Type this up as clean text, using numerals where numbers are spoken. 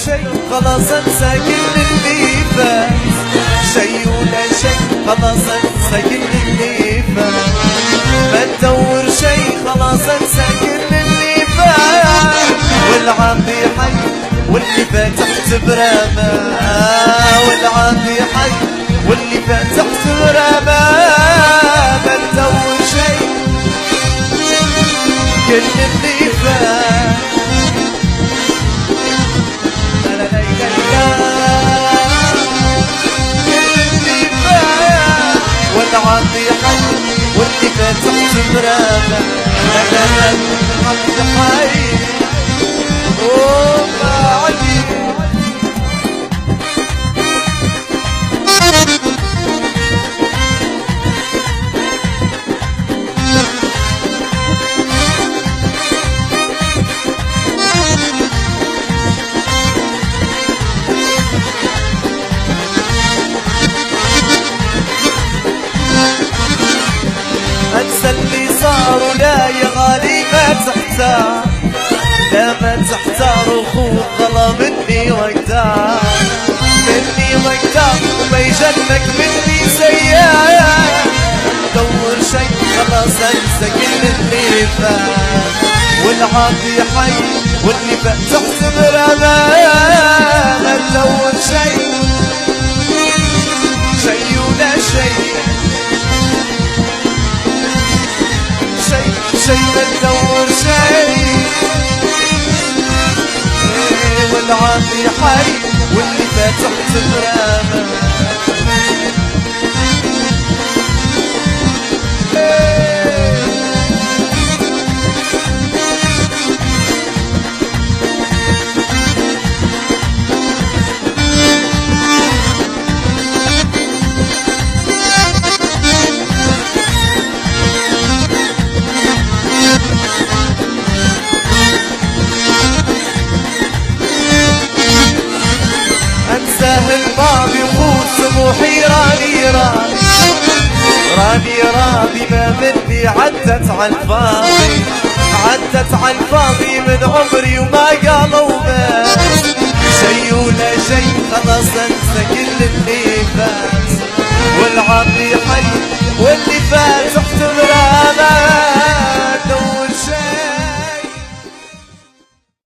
شي خلاص انسى كل اللي فات، شي ولا شي خلاص انسى كل اللي فات، ما تدور شي خلاص انسى كل اللي فات، والعاطي حي واللي فتحت برامه، والعاطي حي واللي فتحت برامه، ما تدور شي كل اللي فات. والعاطي حي واللي فتحت برامه، لا لا لا العاطي حي وما عجيب. انسى اللي صار ولا يا غالي ما تحتار، لا ما تحتار وخوك ظلمني وقتها، مني وقتها وما يجنك مني سيئة، دور شي خلاص انسى كل اللي فات، والعاطي حي واللي فتحت برامه، ما تدور شي شي ولا شي شي ما تدور شي، والعاطي حي واللي فتحت برامه. الماضي وخوت طموحي راني راضي ما مني عدت عالفاضي، عدت عالفاضي من عمري وما قالوا بس، شي ولا شي خلاص انسى كل اللي فات، والعاطي